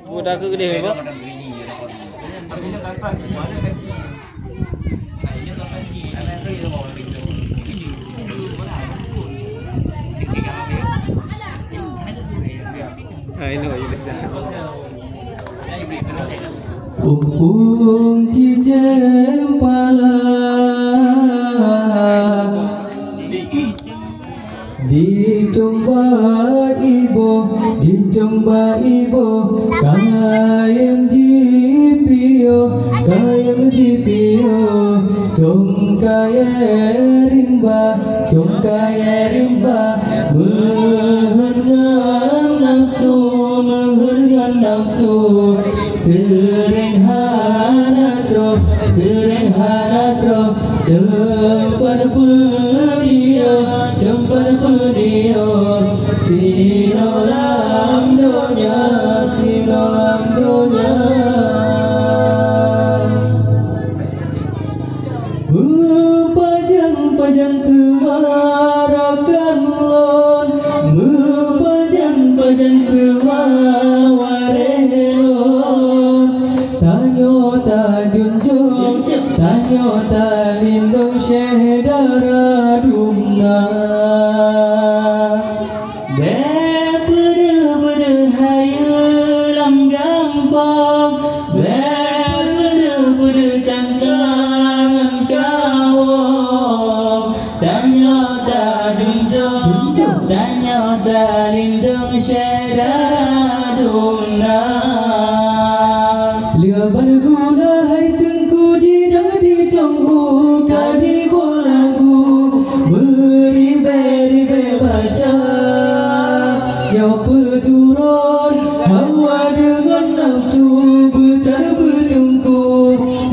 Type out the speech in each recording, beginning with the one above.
Udah ke gede Pak. Artinya tanpa semuanya kan. Kayaknya tanpa anak itu mau pintu. Ini kok Umpung cijem pala Dicomba ibo kayem jipio Cong kaya rimba Mehengan nafsu Sering hanatro Dempan pedio Sinolam donya Pajang temarakan lon Pajang temawarelon Tanyo ta junjung Tanyo ta lindung syedara dumna Bener hayulam gampang Bener cangkangan kawong Tanyo ta junjung Tanyo ta lindung syedara dumna Liaban guna hai tengku jidang di conggu kadi bolagu Beribe baca Ya peturun hawa dengan nafsu Betar bertungku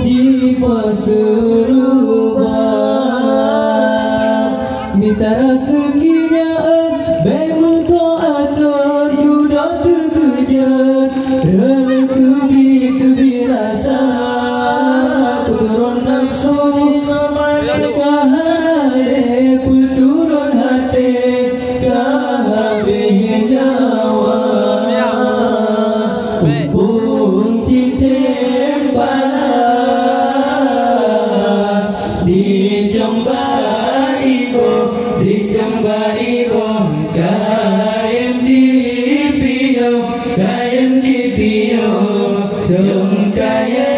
jiwa serupa Mitara sekinya Bemu ko atur Duda terkejar Rana kebi rasa Puturun nafsu Kahare Puturun hati Kahabih nyawa Umpung cicim pala Dicomba ibu Kayem dipio Cong kaya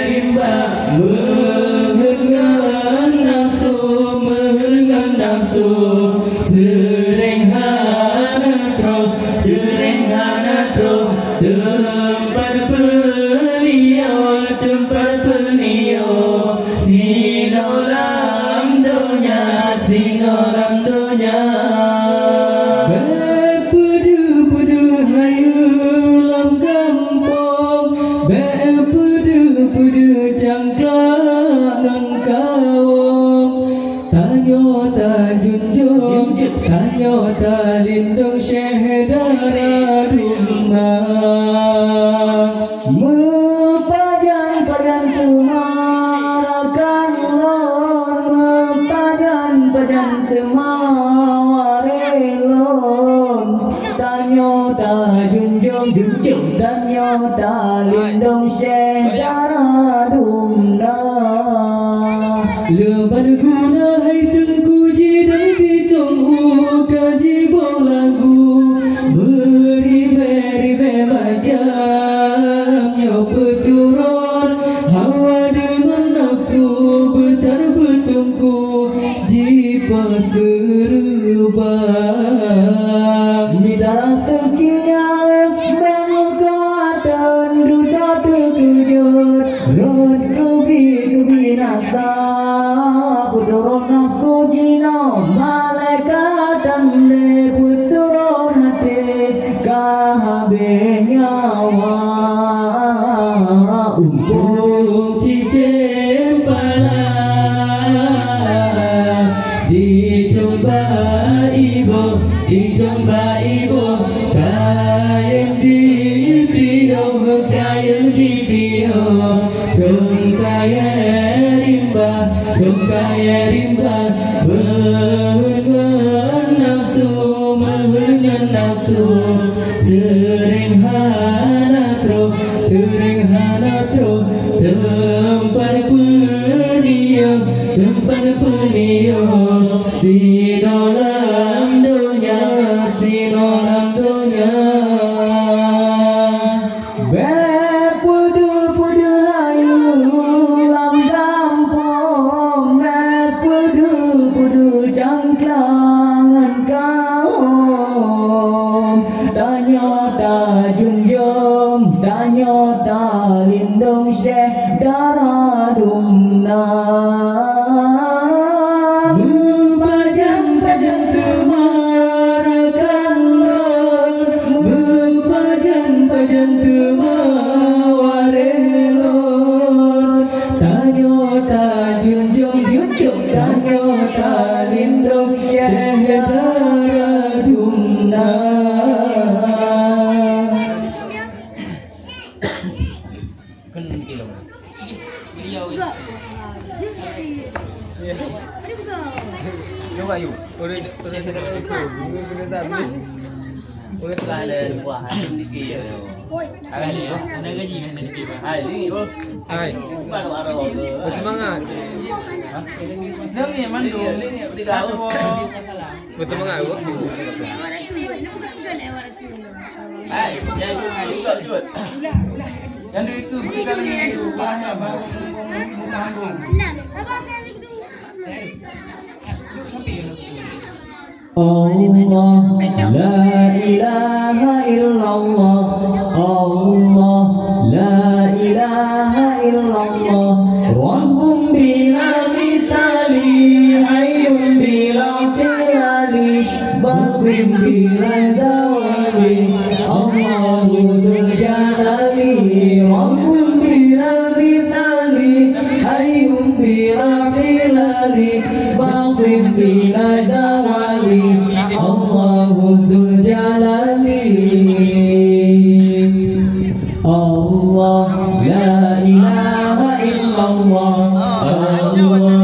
rimba Mehengan nafsu Sering hanatro Tempat penio Sinolam donya Bepedu hayulam gampang Bepedu cangklangan kawong Tanyo ta junjung Tanyo ta lindung syedara rumah Mepajan temarakan lon Mepajan temawarelon Tanyo ta junjung Tanyo ta lindung syedara rumah Leban guna hai tengku jidang di conggu kaji bolagu Beribe macam Yo peturun hawa dengan nafsu Betar bertungku jiwa serupa Mitara sekia Memukatan duda terkejut Rot kebi rasa Puturun nafsu jino Malaikat dan puturun hati Kahabih nyawa Umpung cicim pala Dicomba ibo Kayem jipio Cong kaya rimba kaya rimba mengen nafsu sering hana tro tempat penio si dalam dunia berpudu ayu lam kampung berpudu jangkrangan kaum danyota junjung danyota lindung syekh daradumna Bupajang temarakan Bupajang temawarelon danyota junjung danyota lindung syekh daradumna Udah lah ada buah hati dikit. Ada ni, ada gaji ni dikit. Ni, baru arah. Bersemangat. Sedang ni mandu. Ni beli tahu. Bersemangat waktu. Yang juga. Yang itu bukan itu bahasa baru. Allah la ilaha illallah Allah la ilaha illallah Rabbun bila mitali hayyun bila firali baqin bila zawali Allahu dzul jalali Rabbun bila misali hayyun bila firali baqin bila zawali Allahu dzul jalali Allah la ilaha illallah Allah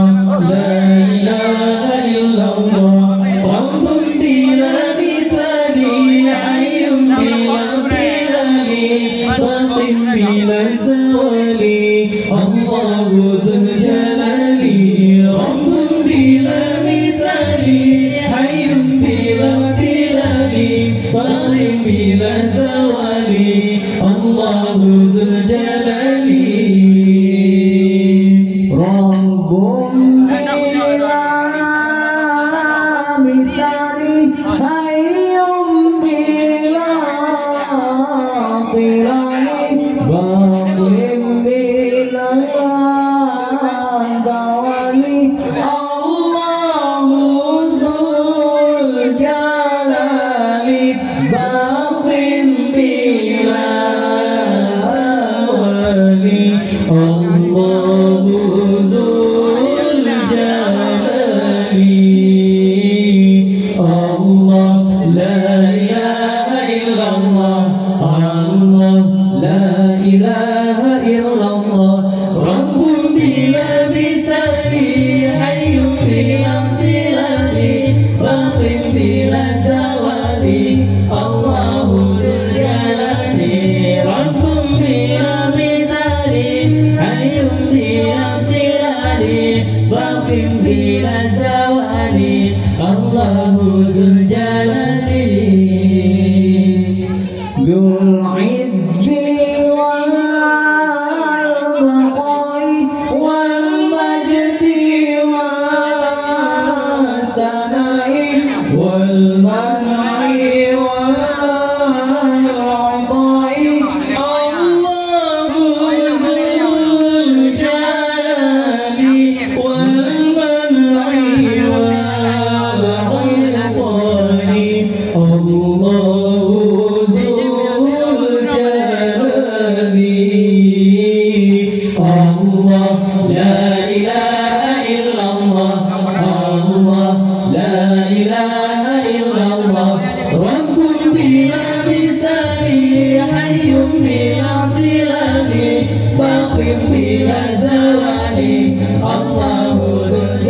la ilaha illallah Rabbun bila mithali hayyun bila filali baqin bila zawali Allahu dzul jalali Rabbun bila mithali hayyun bila tilali baqin bila zawali Allahu dzul jalali Rabbun bila mithali hayyun bila tilali baqin bila zawali Allahu dzul jalali baqin bila zawali Allahu dzul jalali Allah la ilaha illallah Allah la ilaha illallah Rabbun bila misali hayyun bila tilali baqin bila zawali Allahu dzul jalali Rabbun bila mithali hayyun bila tilali baqin bila zawali Allahu dzul jalali Dzul izzi wal baqai wal majdi wal sanai wal man'i wal adai Allahu dzul jalali wal man'i wal adai Allahu dzul jalali Allah la ilaha illallah Allah la ilaha illallah Rabbun bila misali hayyun bila tilali baqin bila zawali Allahu dzul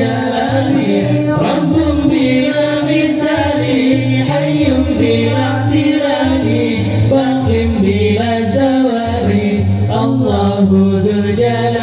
الزوال الله ذو الجلال